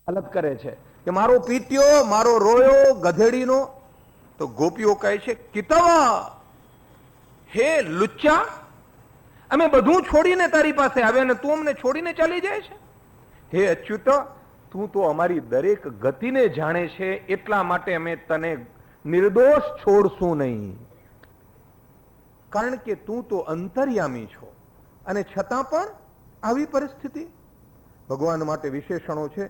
અલગ કરે છે કે મારો પીટ્યો, મારો રોયો ગધેડીનો. તો ગોપીઓ કહે છે કિતવા, હે લુચ્ચા, અમે બધું છોડીને તારી પાસે આવ્યા અને તું અમને છોડીને ચાલી જાય છે. હે અચ્યુત, તું તો અમારી દરેક ગતિને જાણે છે, એટલા માટે અમે તને નિર્દોષ છોડશું નહીં. કારણ કે તું તો અંતર્યામી છો અને છતાં પણ આવી પરિસ્થિતિ. ભગવાન માટે વિશેષણો છે.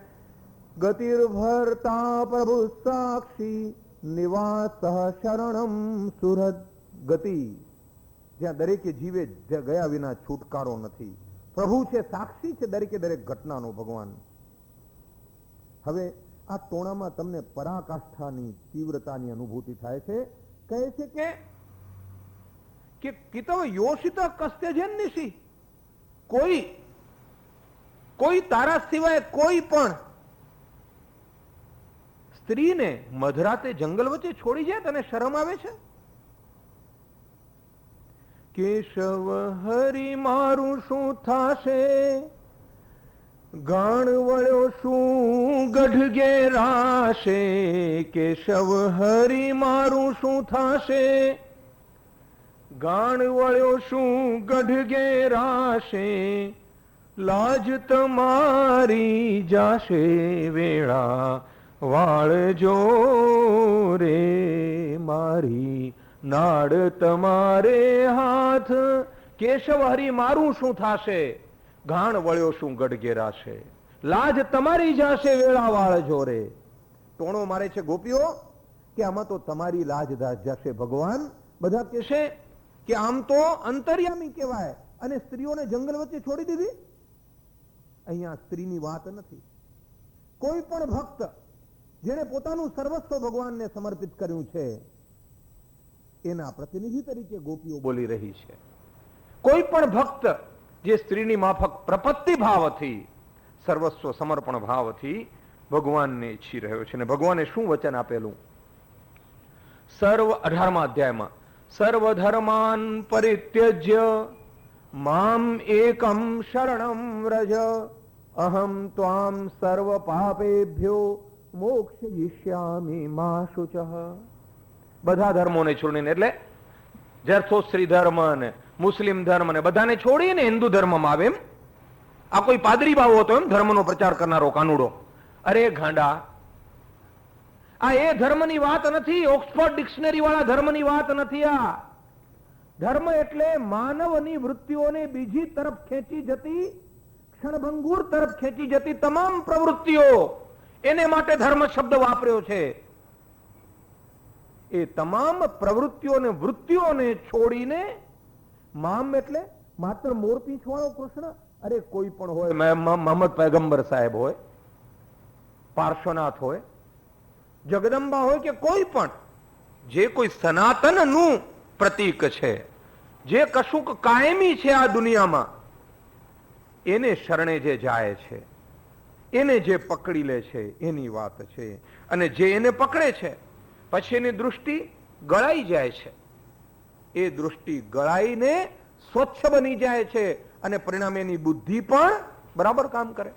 ગતિર્ભર્તા પ્રભુ સાક્ષી નિવાસ શરણમ સુરદ. ગતિ, જ્યાં દરેકે જીવે ગયા વિના છુટકારો નથી. પ્રભુ છે, સાક્ષી છે દરેકે દરેક ઘટનાનો ભગવાન. હવે આ ટોણામાં તમને પરાકાષ્ઠાની તીવ્રતાની અનુભૂતિ થાય છે. કહે છે કે કિતવ યોષિત કસ્ત્યજન નિશી, કોઈ તારા સિવાય કોઈ પણ સ્ત્રીને મધરાતે જંગલ વચ્ચે છોડી જાય તને શરમ આવે છે? કેશવ હરી મારું શું થાશે, ગાણ વળ્યો શું ગઢ ઘેરાશે. કેશવ હરી મારું શું થાશે, ગાણ વળ્યો શું ગઢ ઘેરાશે. લાજ તમારી જાશે વેળા વાળજો રે મારી, નાડ તમારે હાથ. કેશવ હરી મારું શું થાશે, ગાણ વળ્યો શું ગઢ ઘેરાશે. લાજ તમારી જાશે વેળા વાળજો રે. ટોણો મારે છે ગોપીઓ કે આમાં તો તમારી લાજ જશે ભગવાન. બધા કહેશે કે આમ તો અંતર્યામી કહેવાય અને સ્ત્રીઓને જંગલ વચ્ચે છોડી દીધી. અહીંયા સ્ત્રીની વાત નથી. કોઈ પણ ભક્ત જેને પોતાનું સર્વસ્વ ભગવાનને સમર્પિત કર્યું છે એના પ્રતિનિધિ તરીકે ગોપીઓ બોલી રહી છે. કોઈ પણ ભક્ત જે સ્ત્રીની માફક પ્રપત્તિ ભાવથી, સર્વસ્વ સમર્પણ ભાવથી ભગવાનને ઈચ્છી રહ્યો છે. અને ભગવાને શું વચન આપેલું? 18મા અધ્યાયમાં સર્વધર્માન પરિત્યજ્ય મામ એકમ શરણમ વ્રજ અહમ ત્વામ સર્વ પાપેભ્યો મોક્ષયિષ્યામિ મા શુચઃ. બધા ધર્મોને છોડીને, એટલે જરથોસ્ત્રી ધર્મ ને મુસ્લિમ ધર્મ ને બધાને છોડીને હિન્દુ ધર્મમાં આવે. એમ આ કોઈ પાદરી બાવો હતો એમ ધર્મનો પ્રચાર કરનારો કાનુડો? અરે ગાંડા, આ એ ધર્મની વાત નથી. ઓક્સફોર્ડ ડિક્શનરી વાળા ધર્મની વાત નથી. આ ધર્મ એટલે માનવની વૃત્તિઓને બીજી તરફ ખેંચી જતી, ક્ષણભંગુર તરફ ખેંચી જતી તમામ પ્રવૃત્તિઓ, એને માટે ધર્મ શબ્દ વાપર્યો છે. એ તમામ પ્રવૃત્તિઓને વૃત્તિઓને છોડીને, મામ એટલે માત્ર મોરપીંછ વાળો કૃષ્ણ, અરે કોઈ પણ હોય, મોહમ્મદ પૈગંબર સાહેબ હોય, પાર્શ્વનાથ હોય, જગદંબા હોય કે કોઈ પણ, જે કોઈ સનાતનનું પ્રતીક છે, જે કશુંક કાયમી છે આ દુનિયામાં, એને શરણે જે જાય છે, એને જે પકડી લે છે એની વાત છે. અને જે એને પકડે છે પછી એની દૃષ્ટિ ગળાઈ જાય છે. એ દૃષ્ટિ ગળાઈને સ્વચ્છ બની જાય છે અને પરિણામે એની બુદ્ધિ પણ બરાબર કામ કરે.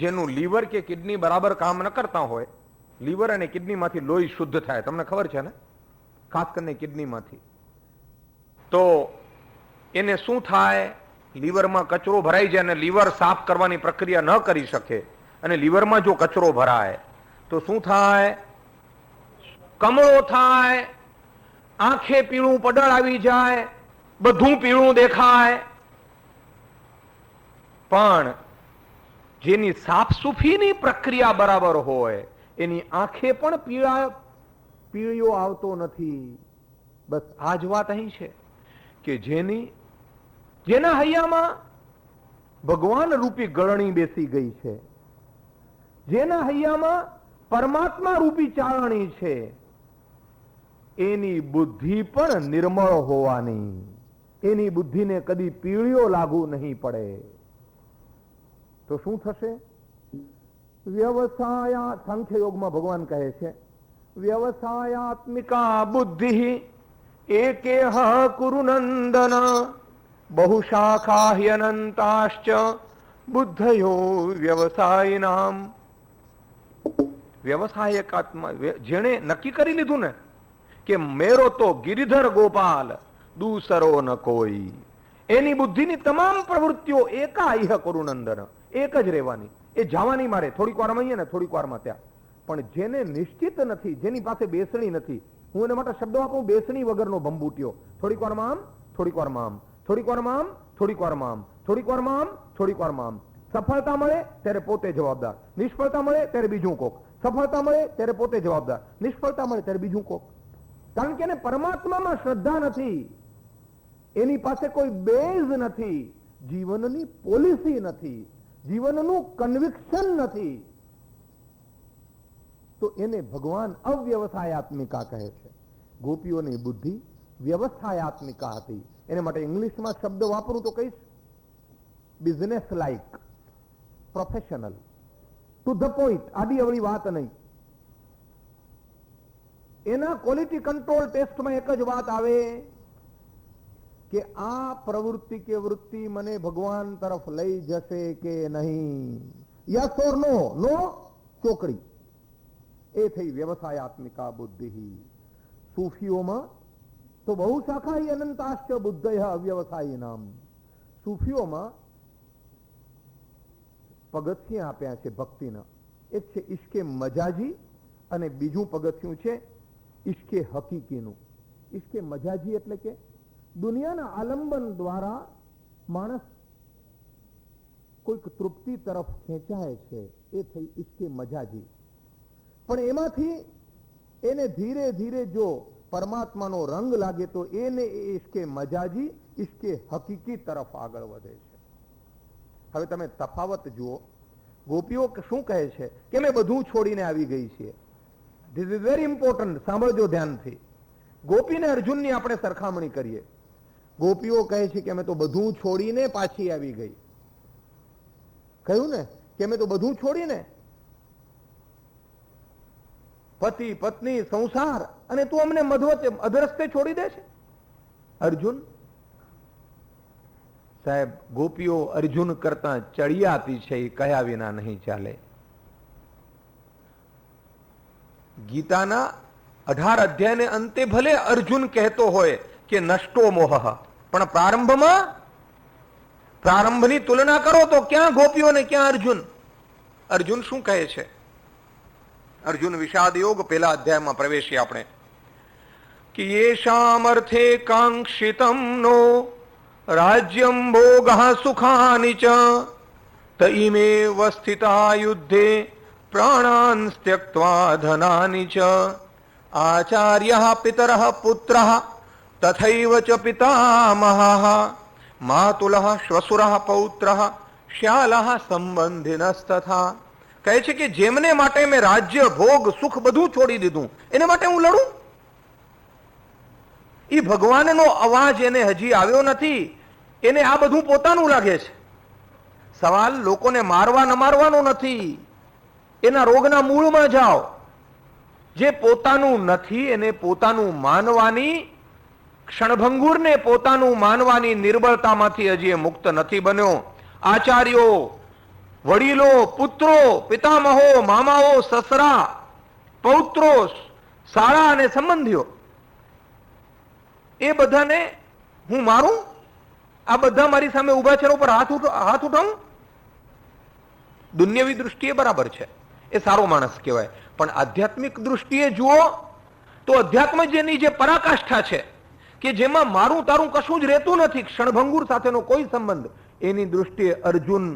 જેનું લીવર કે કિડની બરાબર કામ ન કરતા હોય, લીવર અને કિડનીમાંથી લોહી શુદ્ધ થાય, તમને ખબર છે ને, ખાસ કરીને કિડનીમાંથી, તો એને શું થાય? લીવરમાં કચરો ભરાઈ જાય અને લીવર સાફ કરવાની પ્રક્રિયા ન કરી શકે અને લીવરમાં જો કચરો ભરાય તો શું થાય? કમળો થાય, આંખે પીળું પડળ આવી જાય, બધું પીળું દેખાય. પણ જેની સાફસૂફીની પ્રક્રિયા બરાબર હોય એની આંખે પણ પીળીઓ આવતો નથી. બસ આ જ વાત અહીં છે કે જેના હૈયામાં ભગવાન રૂપી ગળણી બેસી ગઈ છે, જેના હૈયામાં પરમાત્મા રૂપી ચાળણી છે, એની બુદ્ધિ પણ નિર્મળ હોવાની, એની બુદ્ધિને કદી પીળીઓ લાગુ નહીં પડે. તો શું થશે? વ્યવસાયા, સાંખ્ય યોગમાં ભગવાન કહે છે વ્યવસાયાત્મિકા બુદ્ધિ એકેહ કુરુ નંદન બહુશાખા હ્યનંતાશ્ચ બુદ્ધયો વ્યવસાયિનામ. વ્યવસાયકાત્મા, જેણે નક્કી કરી લીધું ને કે મેરો તો ગિરિધર ગોપાલ દૂસરો ન કોઈ, એની બુદ્ધિની તમામ પ્રવૃત્તિઓ એકા ઇહ કરુનંદન, એક જ રહેવાની. એ જવાની મારે થોડીક વારમાં અહીંયા ને થોડીક વારમાં ત્યાં. પણ જેને નિશ્ચિત નથી, જેની પાસે બેસણી નથી, હું એના માટે શબ્દો આપું, બેસણી વગરનો ભંબૂટ્યો. થોડીક વારમાં આમ, થોડીક વારમાં આમ, થોડીક વારમાં આમ, થોડીક વારમાં આમ, થોડીક વારમાં આમ, થોડીક વારમાં આમ. સફળતા મળે ત્યારે પોતે જવાબદાર, નિષ્ફળતા મળે ત્યારે બીજું કોક. સફળતા મળે ત્યારે પોતે જવાબદાર, નિષ્ફળતા મળે ત્યારે બીજું કોક. કારણ કે એને પરમાત્મામાં શ્રદ્ધા નથી, એની પાસે કોઈ બેઝ નથી, જીવનની પોલિસી નથી, જીવનનું કન્વિક્શન નથી, તો એને ભગવાન અવ્યવસાયાત્મિકા કહે છે. ગોપીઓની બુદ્ધિ વ્યવસાયાત્મિકા હતી. એને માટે ઇંગ્લિશમાં શબ્દ વાપરું તો કહીશ business like, professional, to the point, આડી અવળી વાત નહીં. એના ક્વોલિટી કંટ્રોલ ટેસ્ટમાં એક જ વાત આવે કે આ પ્રવૃત્તિ કે વૃત્તિ મને ભગવાન તરફ લઈ જશે કે નહીં. યસ ઓર નો, નો ચોકડી. એ થઈ વ્યવસાયાત્મિકા બુદ્ધિ. સૂફીઓમાં તો બહુ શાખા અનંતાશ્ચ બુદ્ધય અવ્યવસાયી નામ. સૂફીઓમાં પગથિયાં આપ્યા છે ભક્તિના. એક છે ઈશ્કે મજાજી અને બીજું પગથિયું છે ઈશ્કે હકીકીનું. ઈશ્કે મજાજી એટલે કે દુનિયાના આલંબન દ્વારા માણસ કોઈક તૃપ્તિ તરફ ખેંચાય છે, એ થઈ ઈશ્કે મજાજી. પણ એમાંથી એને ધીરે ધીરે જો પરમાત્માનો રંગ લાગે તો એને ઈશ્કે મજાજી, ઈશ્કે હકીકી તરફ આગળ વધે છે. હવે તમે તફાવત જુઓ. ગોપીઓ શું કહે છે કે મેં બધું છોડીને આવી ગઈ છે. ધીસ ઇઝ વેરી ઇમ્પોર્ટન્ટ, સાંભળજો ધ્યાનથી. ગોપીને અર્જુનની આપણે સરખામણી કરીએ. ગોપીઓ કહે છે કે અમે તો બધું છોડીને પાછી આવી ગઈ. કહ્યું ને કે અમે તો બધું છોડીને, પતિ પત્ની સંસાર, અને તું અમને મધવતે અધરસ્તે છોડી દે છે. અર્જુન સાહેબ, ગોપીઓ અર્જુન કરતા ચડિયાતી છે, એ કયા વિના નહીં ચાલે. ગીતાના 18 અધ્યાયને અંતે ભલે અર્જુન કહેતો હોય કે નષ્ટો મોહ, પણ પ્રારંભની તુલના કરો તો ક્યાં ગોપીઓ ને ક્યાં અર્જુન. અર્જુન શું કહે છે? અર્જુન વિષાદ યોગ પહેલા અધ્યાયમાં પ્રવેશીએ આપણે કે યેષામ અર્થે કાંક્ષિતમ નો રાજ્યમ ભોગઃ સુખાનિ ચ તઈમેવ સ્થિતા યુદ્ધે પ્રાણાન ત્યક્ત્વા ધનાનિ ચ આચાર્યઃ પિતરઃ પુત્રઃ તથૈવ ચ પિતામહઃ માતુલઃ શ્વશુરઃ પૌત્રઃ શ્યાલઃ સંબંધિનસ્તથા. કહે છે કે જેમને માટે મેં રાજ્ય ભોગ સુખ બધું છોડી દીધું, એને માટે હું લડું? એ ભગવાનનો અવાજ એને હજી આવ્યો નથી. એને આ બધું પોતાનું લાગે છે. સવાલ લોકોને મારવા ન મારવાનો નથી, એના રોગના મૂળમાં જાઓ. જે પોતાનું નથી એને પોતાનું માનવાની, ક્ષણભંગુરને પોતાનું માનવાની નિર્બળતામાંથી હજી એ મુક્ત નથી બન્યો. આચાર્યો, વડીલો, પુત્રો, પિતામહો, મામાઓ, સસરા, પૌત્રો, શાળા અને સંબંધીઓ, એ બધાને હું મારું? આ બધા મારી સામે ઉભા છે, ઉપર હાથ ઉઠાવું? દુન્યવી દૃષ્ટિએ બરાબર છે, એ સારો માણસ કહેવાય. પણ આધ્યાત્મિક દૃષ્ટિએ જુઓ તો અધ્યાત્મ જેની જે પરાકાષ્ઠા છે કે જેમાં મારું તારું કશું જ રહેતું નથી, ક્ષણભંગુર સાથેનો કોઈ સંબંધ, એની દૃષ્ટિએ અર્જુન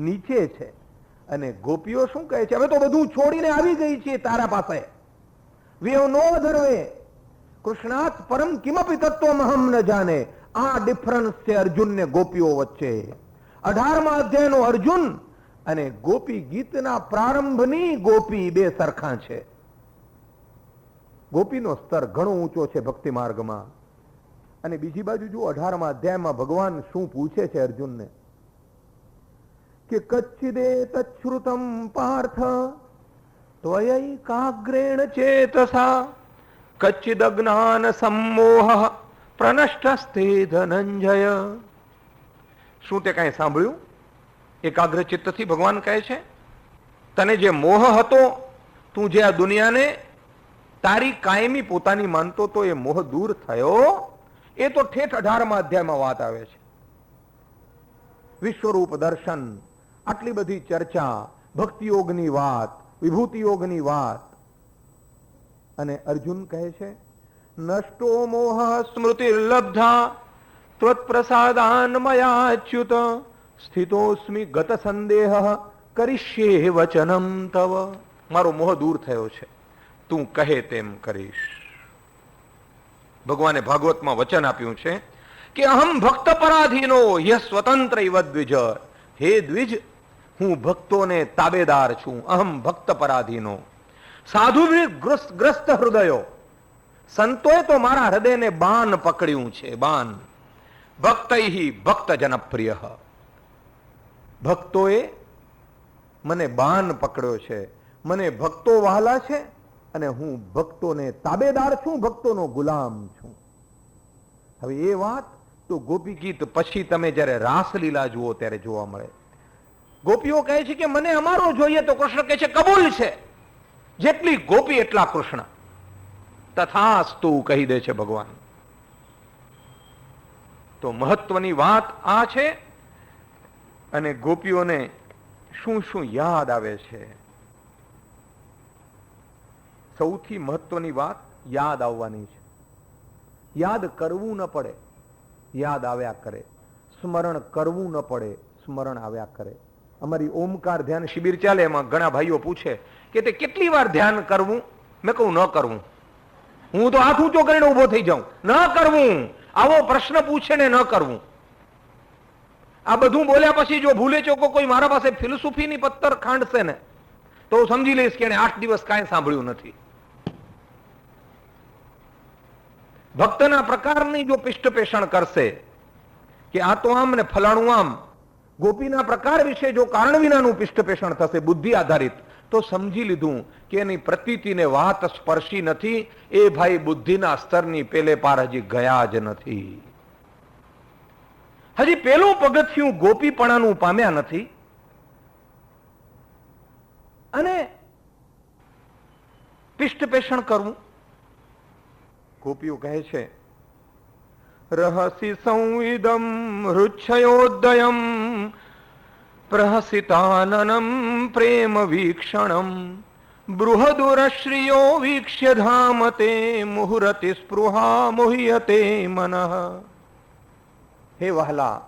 નીચે છે. અને ગોપીઓ શું કહે છે? હવે તો બધું છોડીને આવી ગઈ છીએ તારા પાસે. We have no other way. કૃષ્ણાત પરમ કિમપી તત્વમહમ ન જાને. આ ડિફરન્સ છે અર્જુન ને ગોપીઓ વચ્ચે. 18મા અધ્યાયનો અર્જુન અને ગોપી ગીતના પ્રારંભની ગોપી બે સરખા છે. ગોપીનો સ્તર ઘણો ઊંચો છે ભક્તિ માર્ગમાં. અને બીજી બાજુ જુઓ 18મા અધ્યાયમાં ભગવાન શું પૂછે છે અર્જુનને કે કચ્છિદે તચ્છ્રુતમ પાર્થ ત્વયૈકાગ્રેણ ચેતસા કચ્છિદ જ્ઞાન સમ્મોહ પ્રનષ્ટસ્તે ધનંજય. શું તે કાંઈ સાંભળ્યું? એકાગ્ર ચિત્તથી ભગવાન કહે છે તને જે મોહ હતો, તું જે આ દુનિયાને તારી કાયમી પોતાની માનતો તો એ મોહ દૂર થયો. એ તો ઠેઠ 18મા અધ્યાયમાં વાત આવે છે. વિશ્વરૂપ દર્શન, આટલી બધી ચર્ચા, ભક્તિ યોગની વાત, વિભૂતિ યોગની વાત, અને અર્જુન કહે છે નષ્ટો મોહ સ્મૃતિર્લબ્ધા ત્વત્પ્રસાદાન મયાચ્યુત સ્થિતોસ્મિ ગત સંદેહ કરિષ્યે વચનમ તવ. મારો મોહ દૂર થયો છે, તું કહે તેમ કરીશ. ભગવાને ભાગવતમાં વચન આપ્યું છે કે અહમ ભક્ત પરાધીનો ય સ્વતંત્ર ઇવ દ્વિજ. હે દ્વિજ, હું ભક્તોને તાબેદાર છું. અહમ ભક્ત પરાધીનો. સાધુ ગ્રસ્ત હૃદયો, સંતોએ તો મારા હૃદયને બાન પકડ્યું છે, બાન. ભક્તૈ ભક્ત જનપ્રિય, ભક્તોએ મને બાન પકડ્યો છે, મને ભક્તો વહાલા છે, અને હું ભક્તોને તાબેદાર છું, ભક્તોનો ગુલામ છું. હવે એ વાત તો ગોપી ગીત પછી તમે જ્યારે રાસલીલા જુઓ ત્યારે જોવા મળે. ગોપીઓ કહે છે કે મને અમારો જોઈએ, તો કૃષ્ણ કહે છે કબૂલ છે, જેટલી ગોપી એટલા કૃષ્ણ. તથાસ્તુ કહી દે છે ભગવાન. તો મહત્વની વાત આ છે. અને ગોપીઓને શું શું યાદ આવે છે? સૌથી મહત્વની વાત યાદ આવવાની છે. યાદ કરવું ન પડે, યાદ આવ્યા કરે. સ્મરણ કરવું ન પડે, સ્મરણ આવ્યા કરે. અમારી ઓમકાર ધ્યાન શિબિર ચાલે, એમાં ઘણા ભાઈઓ પૂછે કે તે કેટલી વાર ધ્યાન કરવું? મેં કહું ન કરવું. હું તો હાથ ઊંચો કરીને ઉભો થઈ જાઉં. ન કરવું. આવો પ્રશ્ન પૂછે ને ન કરવું. આ બધું બોલ્યા પછી જો ભૂલે ચોકો કોઈ મારા પાસે ફિલોસોફીની પત્તર ખાંડશે ને, તો હું સમજી લઈશ કે એને 8 દિવસ કાંઈ સાંભળ્યું નથી. ભક્તના પ્રકારની જો પિષ્ટપેષણ કરશે કે આ તો આમ ને ફલાણું આમ, ગોપીના પ્રકાર વિશે જો કારણ વિનાનું પિષ્ટપેષણ થશે બુદ્ધિ આધારિત, તો સમજી લીધું કે એની પ્રતીતિને વાત સ્પર્શી નથી. એ ભાઈ બુદ્ધિના સ્તરની પેલે પાર હજી ગયા જ નથી. હજી પેલું પગથિયું ગોપીપણાનું પામ્યા નથી. અને પિષ્ટપેષણ કરવું, ગોપીઓ કહે છે રહસી સંવિદમ હૃચ્છયોદયમ પ્રહસિતાનનમ પ્રેમ વીક્ષણમ બૃહદુરશ્રિયો વીક્ષ્ય ધામતે મુહુરતિ સ્પૃહા મોહ્યતે મનઃ. હે વહલા,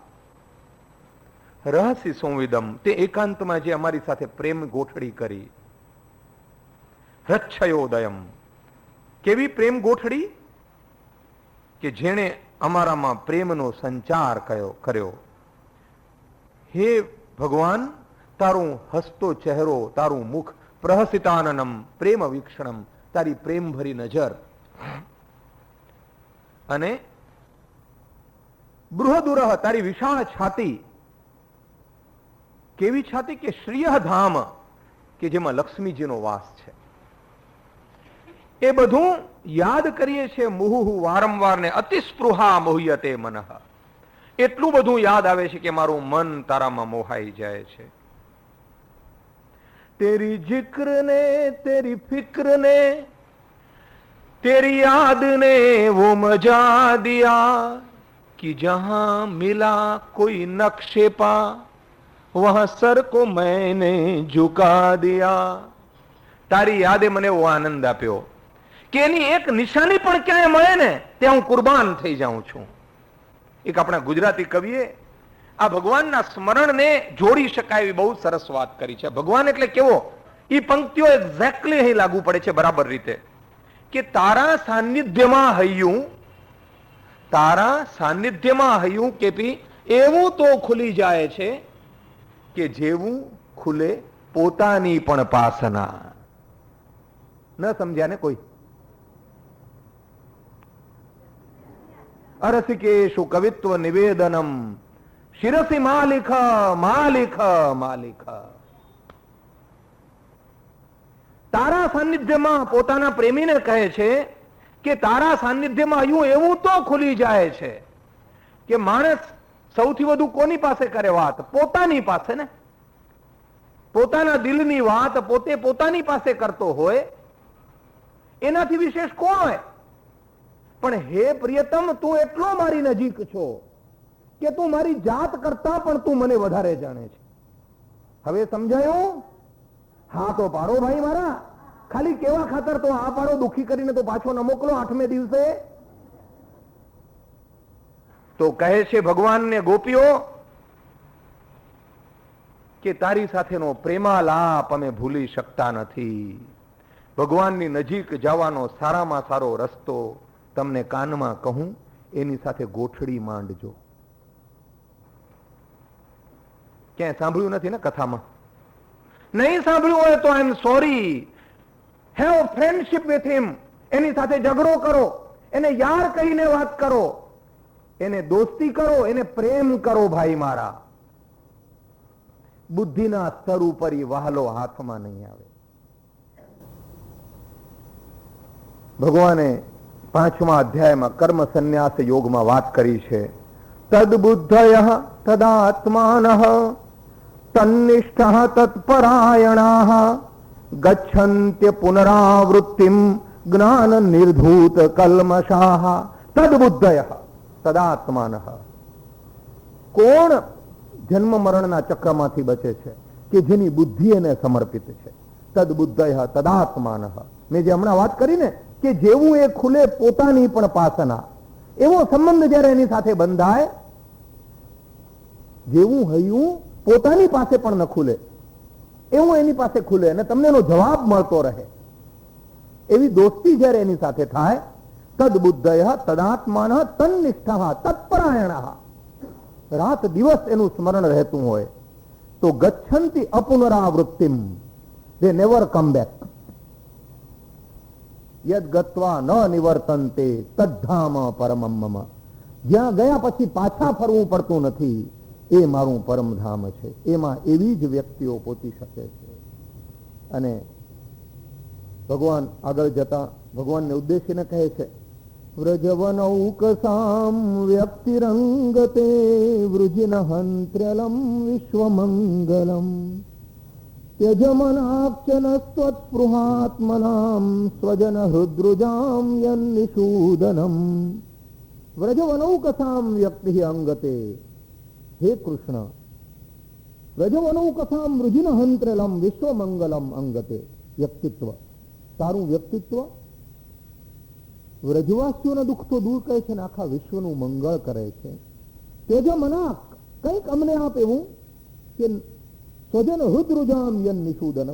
રહસી સંવિદમ, તે એકાંતમાં જે અમારી સાથે પ્રેમ ગોઠડી કરી. હૃચ્છયોદયમ, કેવી પ્રેમ ગોઠડી કે જેણે અમારામાં પ્રેમનો સંચાર કર્યો. હે ભગવાન, તારું હસતો ચહેરો, તારું મુખ, પ્રહસિતાનનમ પ્રેમ વીક્ષણમ, તારી પ્રેમ ભરી નજર, અને બૃહદુરહ, તારી વિશાળ છાતી. કેવી છાતી કે શ્રીય ધામ, કે જેમાં લક્ષ્મીજીનો વાસ છે. એ બધું યાદ કરીએ છીએ મુહુ વારંવાર, ને અતિસ્પૃહા મોહ્યતે મનઃ. એટલું બધું યાદ આવે છે કે મારું મન તારામાં મોહાઈ જાય છે. તેરી જિક્ર ને તેરી ફિક્ર ને तेरी याद ने वो मजा दिया कि जहां मिला कोई नक्शे पा वहां सर को मैंने झुका दिया. તારી યાદે મને એવો આનંદ આપ્યો કે એની એક નિશાની પણ ક્યાંય મળે ને ત્યાં હું કુરબાન થઈ જાઉં છું. એક આપણા ગુજરાતી કવિએ આ ભગવાનના સ્મરણને જોડી શકાય એવી બહુ સરસ વાત કરી છે. ભગવાન એટલે કેવો, એ પંક્તિઓ એક્ઝેક્ટલી અહીં લાગુ પડે છે બરાબર રીતે કે તારા સાનિધ્યમાં હૈયું, તારા સાનિધ્યમાં હૈયું કેપી એવું તો ખુલી જાય છે કે જેવું ખુલે પોતાની પણ પાસના. ન સમજ્યા ને કોઈ? અરસિકેશુ કવિત્વ નિવેદનમ શિરસી માલિક માલિક માલિક. તારા સાનિધ્યમાં પોતાના પ્રેમીને કહે છે કે તારા સાનિધ્યમાં હૈયું એવું તો ખુલી જાય છે કે માણસ સૌથી વધુ કોની પાસે કરે વાત? પોતાની પાસે ને. પોતાના દિલની વાત પોતે પોતાની પાસે કરતો હોય એનાથી વિશેષ કોણ હોય? પણ હે પ્રિયતમ, તું એટલો મારી નજીક છો કે તું મારી જાત કરતા પણ તું મને વધારે જાણે છે. હવે સમજાયું? હા તો પાડો ભાઈ મારા, ખાલી કેવા ખાતર તો આ પાડો, દુખી કરીને તો પાછો ન મોકલો 8મે દિવસે. તો કહે છે ભગવાનને ગોપીઓ કે તારી સાથેનો પ્રેમાલાપ અમે ભૂલી શકતા નથી. ભગવાનની નજીક જવાનો સારામાં સારો રસ્તો તમને કાનમાં કહું, એની સાથે ગોઠડી માંડજો. ક્યાંય સાંભળ્યું નથી ને કથામાં? નહીં સાંભળ્યું હોય તો I am sorry. Have friendship with him. એની સાથે ઝઘડો કરો, એને યાર કહીને વાત કરો, એને દોસ્તી કરો, એને પ્રેમ કરો ભાઈ મારા. બુદ્ધિના સ્તર ઉપર વહાલો હાથમાં નહીં આવે. ભગવાને 5મા અધ્યાયમાં કર્મ સંન્યાસ યોગમાં વાત કરી છે. તદ્બુદ્ધયઃ તદાત્માનઃ તન્નિષ્ઠઃ તત્પરાયણાઃ ગચ્છન્ત્ય પુનરાવૃત્તિમ જ્ઞાન નિર્ધૂત કલ્મષાઃ. તદ્બુદ્ધયઃ તદાત્માનઃ. કોણ જન્મ મરણના ચક્રમાંથી બચે છે? કે જેની બુદ્ધિ એને સમર્પિત છે. તદ્બુદ્ધયઃ તદાત્માનઃ. મેં જે હમણાં વાત કરી ને કે જેવું એ ખુલે પોતાની પણ પાસના, એવો સંબંધ જ્યારે એની સાથે બંધાય, જેવું હૈયું પોતાની પાસે પણ ન ખુલે એવું એની પાસે ખુલે અને તમને એનો જવાબ મળતો રહે, એવી દોસ્તી જ્યારે એની સાથે થાય, તદ્બુદ્ધયઃ તદાત્માનઃ તન્નિષ્ઠઃ તત્પરાયણઃ. રાત દિવસ એનું સ્મરણ રહેતું હોય તો ગચ્છન્તિ અપુનરાવૃત્તિમ. They never come back. યદ ગત્વા ન નિવર્તન્તે તદ્ધામ પરમમ મમ. જ્યાં ગયા પછી પાછા ફરવું પડતું નથી, એ મારું પરમધામ છે. એમાં એવી જ વ્યક્તિઓ પહોંચી શકે છે. અને ભગવાન આગળ જતા ભગવાનને ઉદ્દેશીને કહે છે, વ્રજવનૌકસામ વ્યક્તિરંગતે વૃજિનહંત્ર્યલમ વિશ્વમંગલમ યજમનાક્ષન સ્વત્સ્પૃહાત્મનામ સ્વજન હૃદ્રુજામ યન્નિષૂદનમ. વ્રજવનૌકસામ વ્યક્તિ અંગતે. હે કૃષ્ણ, વ્રજવનૌકસામ વૃજિનહંત્ર્યલમ વિશ્વમંગલમ અંગતે. વ્યક્તિત્વ, તારું વ્યક્તિત્વ વ્રજવાસીઓના દુઃખ તો દૂર કરે છે ને આખા વિશ્વનું મંગળ કરે છે. તેજ મનાક, કંઈક અમને આપ એવું કે સ્વજન હૃદરુજામ યન નિષૂદન,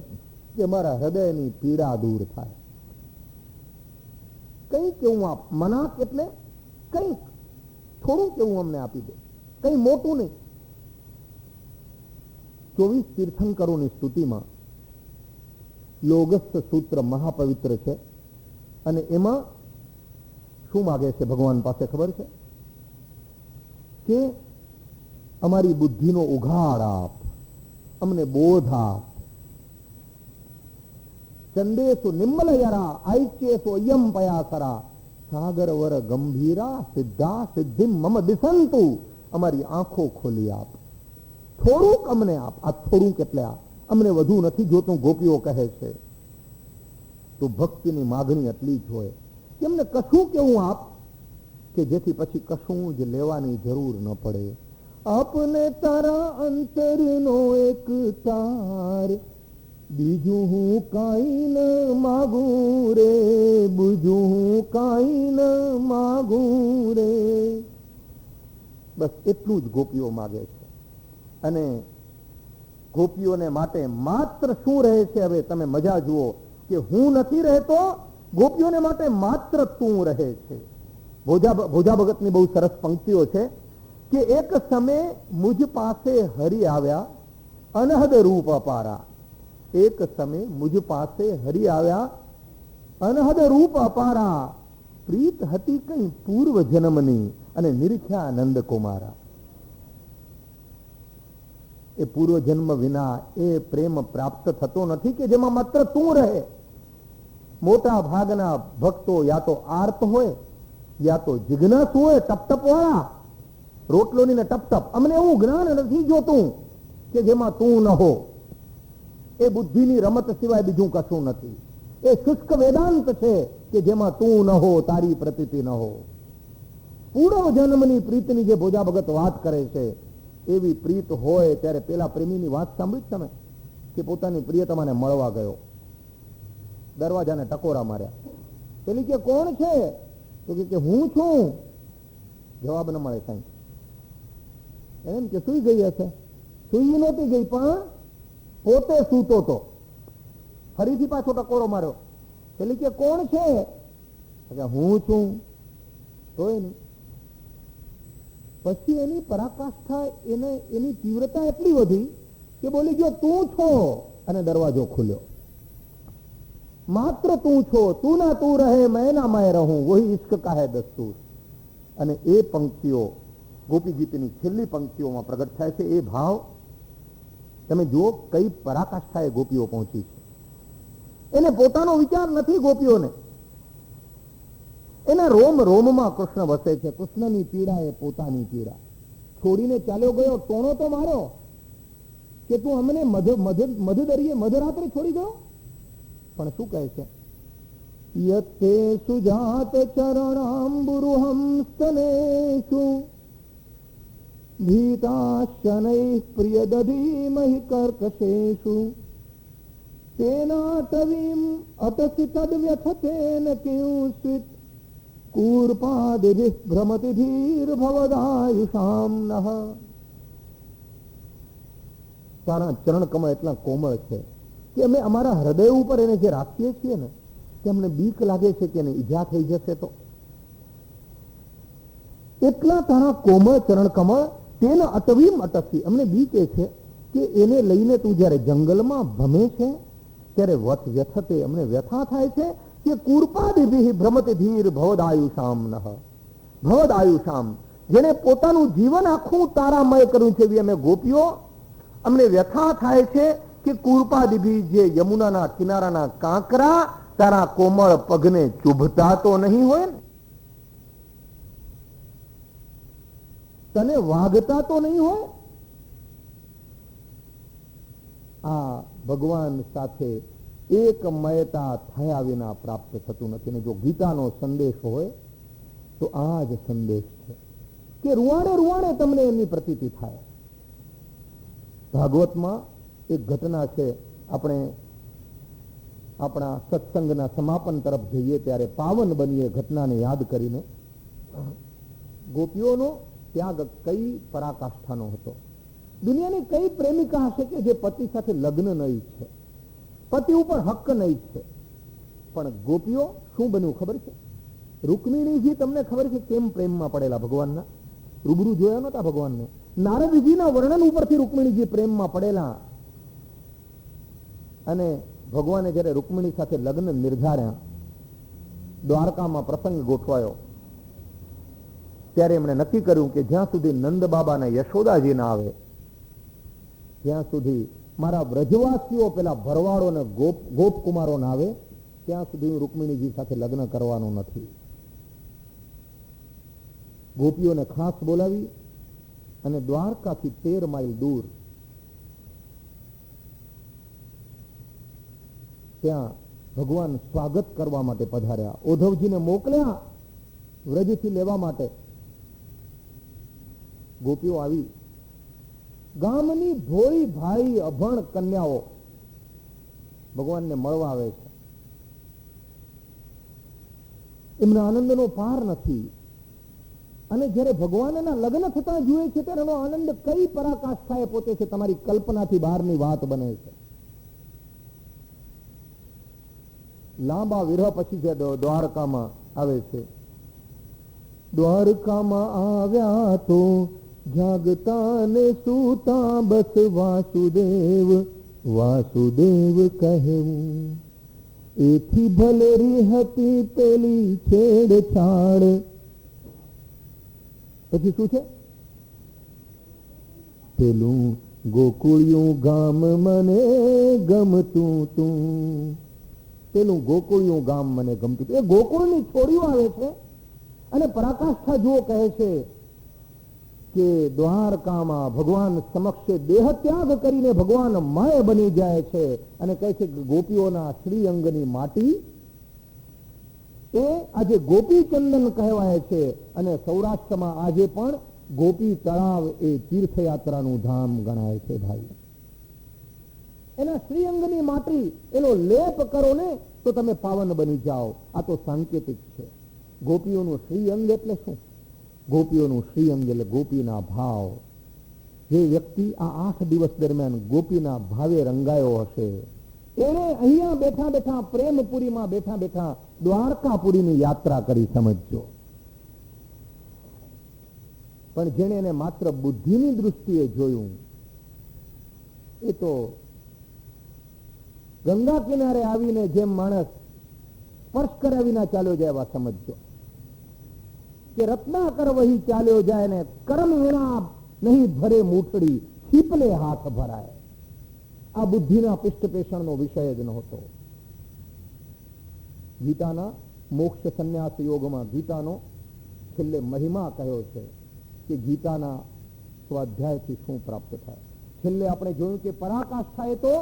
કે મારા હૃદયની પીડા દૂર થાય. કંઈક એવું આપ. મનાક એટલે કંઈક થોડુંક એવું અમને આપી દે, કંઈ મોટું નહીં. 24 તીર્થંકરોની સ્તુતિમાં લોગસ્થ સૂત્ર મહાપવિત્ર છે. અને એમાં શું માગે છે ભગવાન પાસે ખબર છે? કે અમારી બુદ્ધિનો ઉઘાડ આપ, અમને બોધ આપ. ચંદેસુ નિમ્મલયરા આઈચ્યેસુ અયમ પયાસરા સાગરવર ગંભીરા સિદ્ધા સિદ્ધિમ મમ દિશંતુ. અમારી આંખો ખોલી આપ, થોડુંક અમને આપ. આ થોડુંક એટલે આપ, અમને વધુ નથી જોતું. ગોપીઓ કહે છે તો ભક્તિની માગણી એટલી જ હોય કે અમને કશું કેવું આપ કે જેથી પછી કશું જ લેવાની જરૂર ન પડે. આપને તારા અંતરનો એક તાર, બીજું હું કાંઈ ન માગું રે, બીજું હું કાંઈ ન માગું રે. બસ એટલું જ ગોપીઓ માગે છે. અને ગોપીઓને માટે માત્ર શું રહે છે? હવે તમે મજા જુઓ કે હું નથી રહેતો, ગોપીઓને માટે માત્ર તું રહે છે. ભોજા ભગતની બહુ સરસ પંક્તિઓ છે કે એક સમય મુજ પાસે હરિ આવ્યા અનહદ રૂપ અપારા. એક સમય મુજ પાસે હરિ આવ્યા અનહદ રૂપ અપારા. પ્રીત હતી કઈ પૂર્વ જન્મની અને નિરીખ્યા નંદ કુમારા. એ પૂર્વ જન્મ વિના એ પ્રેમ પ્રાપ્ત થતો નથી કે જેમાં માત્ર તું રહે. મોટા ભાગના ભક્તો યા તો આર્ત હોય યા તો જિજ્ઞાસ હોય, ટપટપ વાળા, રોટલોની ને ટપ ટપ. અમને એવું જ્ઞાન નથી જોતું કે જેમાં તું ન હો. અને એ જ્ઞાન નથી. એટલે જ ભગવાન કહે છે એ બુદ્ધિની રમત સિવાય બીજું કશું નથી. એ શુષ્ક વેદાંત છે કે જેમાં તું ન હો, તારી પ્રતીતિ ન હો. પૂર્વ જન્મની પ્રીતની જે ભોજા ભગત વાત કરે છે, એવી પ્રીત હોય ત્યારે પેલા પ્રેમીની વાત સાંભળી તમે કે પોતાની પ્રિયતમાને મળવા ગયો, દરવાજાને ટકોરા માર્યા. પેલી કે કોણ છે? તો કે હું છું. જવાબ ન મળે કઈ. એમ કે સુઈ ગઈ હશે. સુઈ નહોતી ગઈ, પણ પોતે સૂતો તો. ફરીથી પાછો ટકોરો માર્યો. પેલી કે કોણ છે? હું છું. તોય નહીં. પછી એની પરાકાષ્ઠા, એની તીવ્રતા એટલી વધી કે બોલી ગયો તું છો, અને દરવાજો ખુલ્યો. માત્ર તું છો, તું ના તું રહે, મેં ના મેં રહું, વહી ઇશ્ક કા હૈ દસ્તુર. અને એ પંક્તિઓ ગોપી ગીતની છેલ્લી પંક્તિઓમાં પ્રગટ થાય છે. એ ભાવ તમે જુઓ કઈ પરાકાષ્ઠાએ ગોપીઓ પહોંચી છે. એને પોતાનો વિચાર નથી ગોપીઓને. એના રોમ રોમમાં કૃષ્ણ વસે છે. કૃષ્ણની પીડા એ પોતાની પીડા. છોડીને ચાલ્યો ગયો, ટોણો તો માર્યો કે તું અમને મધદરિયે મધરાત્રે છોડી ગયો. પણ શું કહે છે? યતે સુજાત ચરણાંબુરુહં સ્તનેષુ ભીતાશનૈઃ પ્રિયદધીમહિ કર્કશેષુ તેનાટવીમ અટસી તદ્વ્યથતેન કિંસ્વિત કૂર્પાદિભિઃ ભ્રમતિ ધીર્ભવદાયુષામ નઃ. તારા ચરણ કમળ એટલા કોમળ છે કે અમે અમારા હૃદય ઉપર એને જે રાખીએ છીએ ને, કે અમને બીક લાગે છે કે એને ઈજા થઈ જશે તો. એટલા તારા કોમળ ચરણ કમળ તેના અટવીમ અટકી. અમને બીક એ છે કે એને લઈને તું જયારે જંગલમાં ભમે છે ત્યારે વ્યથતે, અમને વ્યથા થાય છે કે કૂર્પાદિભિઃ ભ્રમતિ ધીર ભવદાયુષામ નઃ. ભવદાયુષામ, જેને પોતાનું જીવન આખું તારામય કર્યું છે, એવી અમે ગોપીઓ, અમને વ્યથા થાય છે કે કૂર્પાદિભિ, જે યમુનાના કિનારાના કાંકરા તારા કોમળ પગને ચુભતા તો નહીં હોય ને, તને વાગતા તો નહીં હોય. આ ભગવાન સાથે એકમયતા થયા વિના પ્રાપ્ત થતું નથી. ને જો ગીતાનો સંદેશ હોય તો આ જ સંદેશ છે કે રૂવાડે રૂવાડે તમને એમની પ્રતીતિ થાય. ભાગવતમાં એક ઘટના છે. આપણે આપણા સત્સંગના સમાપન તરફ જઈએ ત્યારે પાવન બનીએ ઘટનાને યાદ કરીને. ગોપીઓનો ત્યાગ કઈ પરાકાષ્ઠાનો હતો. દુનિયાની કઈ પ્રેમિકા હશે કે જે પતિ સાથે લગ્ન નહીં છે, પતિ ઉપર હક નહીં છે. પણ ગોપીઓ શું બન્યું ખબર છે? રૂકમિણીજી તમને ખબર છે કેમ પ્રેમમાં પડેલા ભગવાનના? રૂબરૂ જોયા નતા ભગવાનને. નારદજીના વર્ણન ઉપરથી રૂકમિણીજી પ્રેમમાં પડેલા. અને ભગવાને જયારે રૂકમિણી સાથે લગ્ન નિર્ધાર્યા, દ્વારકામાં પ્રસંગ ગોઠવાયો, ત્યારે એમણે નક્કી કર્યું કે જ્યાં સુધી નંદ બાબાના યશોદાજી ના આવે ત્યાં સુધી મારા વ્રજવાસીઓ પેલા ભરવાડો ને ગોપકુમારો ના આવે ત્યાં સુધી હું રૂકમિણીજી સાથે લગ્ન કરવાનો નથી. ગોપીઓને ખાસ બોલાવી અને દ્વારકાથી 13 માઇલ દૂર ત્યાં ભગવાન સ્વાગત કરવા માટે પધાર્યા. ઉદ્ધવજીને મોકલ્યા વ્રજથી લેવા માટે. ગોપીઓ આવી. ગામની ભોળી ભાઈ અભણ કન્યાઓ ભગવાનને મળવા આવે છે. એમના આનંદનો પાર નથી. અને જયારે ભગવાનના લગ્ન થતા જુએ છે ત્યારે એનો આનંદ કઈ પરાકાષ્ઠાએ પહોંચે છે, તમારી કલ્પનાથી બહારની વાત બને છે. લાંબા વિરહ પછી જે દ્વારકામાં આવે છે, દ્વારકામાં આવ્યા તો જાગતા ને સૂતા બસ વાસુદેવ વાસુદેવ કહેવું. એથી ભલેરી હતી પેલી છેડછાડ. પછી શું છે? પેલું ગોકુળિયું ગામ મને ગમતું તું. પેલું ગોકુળિયું ગામ મને ગમતું. એ ગોકુળની છોડીઓ આવે છે અને પરાકાષ્ઠા જુઓ કહે છે કે દ્વારકામાં ભગવાન સમક્ષ દેહ ત્યાગ કરીને ભગવાન મય બની જાય છે અને કહે છે કે ગોપીઓના શ્રી અંગની માટી એ આજે ગોપી ચંદન કહેવાય છે. અને સૌરાષ્ટ્રમાં આજે પણ ગોપી તળાવ એ તીર્થયાત્રાનું ધામ ગણાય છે ભાઈ. એના શ્રી અંગની માટી એનો લેપ કરો ને તો તમે પાવન બની જાઓ. આ તો સાંકેતિક છે. ગોપીઓનું શ્રી અંગ એટલે શું? ગોપીઓનું શ્રી અંગ એટલે ગોપીના ભાવ. જે વ્યક્તિ આ 8 દિવસ દરમિયાન ગોપીના ભાવે રંગાયો હશે એને અહીંયા બેઠા બેઠા પ્રેમપુરીમાં બેઠા બેઠા દ્વારકાપુરીની યાત્રા કરી સમજજો. પણ જેણે એને માત્ર બુદ્ધિની દૃષ્ટિએ જોયું એ તો ગંગા કિનારે આવીને જેમ માણસ સ્પર્શ કર્યા વિના ચાલ્યો જાય એવા સમજજો. કે રત્નાકર વહી ચાલ્યો જાય ને કરમ વિના નહીં ભરે મૂઠડી શીપલે હાથ ભરાય. આ બુદ્ધિના પિષ્ટપેષણનો વિષય જ નહોતો. ગીતાના મોક્ષ સંન્યાસ યોગમાં ગીતાનો છેલ્લે મહિમા કહ્યો છે કે ગીતાના સ્વાધ્યાયથી શું પ્રાપ્ત થાય. છેલ્લે આપણે જોયું કે પરાકાષ્ઠાએ તો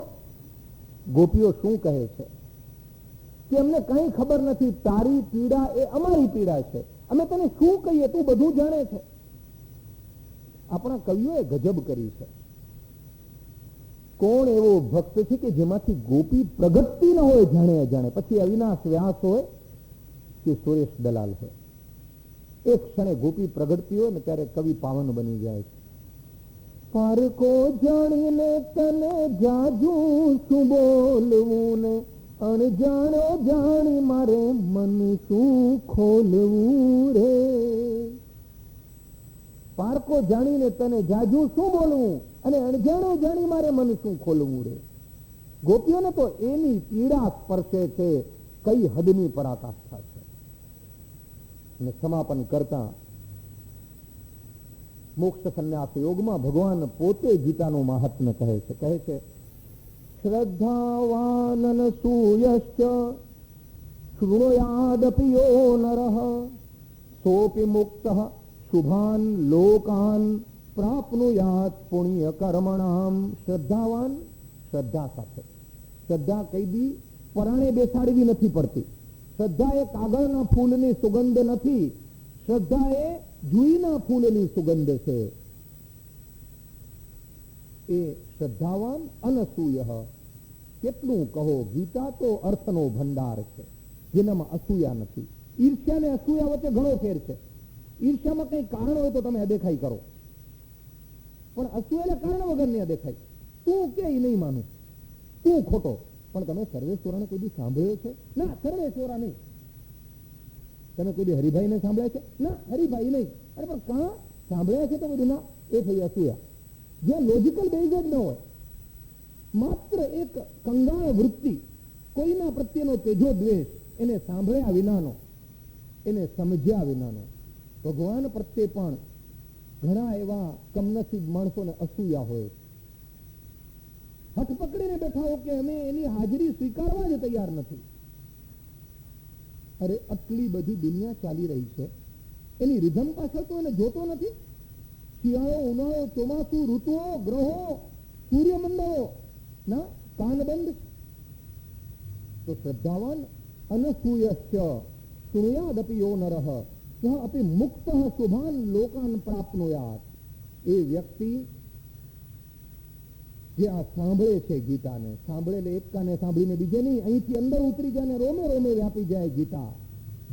ગોપીઓ શું કહે છે કે અમને કઈ ખબર નથી, તારી પીડા એ અમારી પીડા છે, અમે તને શું કહીએ, તું બધું જાણે છે. આપણા કવિઓએ ગજબ કરી છે. કોણ એવો ભક્ત છે કે જેમાંથી ગોપી પ્રગટતી ન હોય જાણે અજાણે? પછી અવિનાશ વ્યાસ હોય કે સુરેશ દલાલ હોય, એક ક્ષણે ગોપી પ્રગટતી હોય ને ત્યારે કવિ પાવન બની જાય છે. પારકો જાણીને તને જાજુ શું બોલવું ને અણજાણો જાણી મારે મન શું ખોલવું રે. પારકો જાણીને તને જાજુ શું બોલવું અને અણજાણો જાણી મારે મન શું ખોલવું રે. ગોપીઓને તો એની પીડા સ્પર્શે છે, કઈ હદની પરાકાષ્ઠા છે. અને સમાપન કરતા મોક્ષ સંન્યાસ યોગમાં ભગવાન પોતે ગીતાનું મહાત્મ્ય કહે છે. કહે છે શ્રદ્ધાવાનન સૂયશ્ચ શૃણુયાદપિ યો નરઃ સોપી મુક્તઃ શુભાન લોકાન પ્રાપ્નુયાત પુણ્ય કર્મણામ. શ્રદ્ધાવાન, શ્રદ્ધા સાથે. શ્રદ્ધા કઈ દી પરાણે બેસાડવી નથી પડતી. શ્રદ્ધા એ કાગળના ફૂલની સુગંધ નથી. શ્રદ્ધા એ જુઈના ફૂલની સુગંધ છે. એ શ્રદ્ધાવાન અનસૂય. કેટલું કહો, ગીતા તો અર્થનો ભંડાર છે જેનામાં અસૂયા નથી. ઈર્ષ્યા ને અસૂયા વચ્ચે ઘણો ફેર છે. ઈર્ષ્યામાં કઈ કારણ હોય તો તમે અદેખાઈ કરો, પણ અસૂયાને કારણ વગર નહીં અદેખાઈ. તું કે નહીં માનું, તું ખોટો. પણ તમે સર્વેશ્વરાને કોઈ દી સાંભળ્યો છે? ના, સર્વેશ્વરા નહીં. તમે કોઈ દી હરિભાઈને સાંભળ્યા છે? ના, હરિભાઈ નહીં. અરે પણ કાં સાંભળ્યા છે તો બધું ના, એ થઈ અસૂયા. જ્યાં લોજિકલ બેઝ જ ન હોય, માત્ર એક કંગાળ વૃત્તિ, કોઈના પ્રત્યેનો તેજો દ્વેષ, એને સાંભળ્યા વિનાનો, એને સમજ્યા વિનાનો. ભગવાન પ્રત્યે પણ ઘણા એવા કમનસીબ માણસોને અસૂયા હોય. હઠ પકડીને બેઠા હો કે અમે એની હાજરી સ્વીકારવા જ તૈયાર નથી. અરે આટલી બધી દુનિયા ચાલી રહી છે, એની રિધમ પાછળ તો એને જોતો નથી. શિયાળો, ઉનાળો, ચોમાસું, ઋતુઓ, ગ્રહો, સૂર્યમંડળો ના કાનબંધ. તો શ્રદ્ધાવાન અનસૂયશ્ચ શૃણુયાદપિ યો નરઃ સહ અપિ મુક્તઃ શુભાન લોકાન પ્રાપ્નુયાત. એ વ્યક્તિ જે આ સાંભળે છે ગીતાને, સાંભળે એક કાને સાંભળીને બીજે નહીં, અહીંથી અંદર ઉતરી જાય ને રોમે રોમે વ્યાપી જાય ગીતા.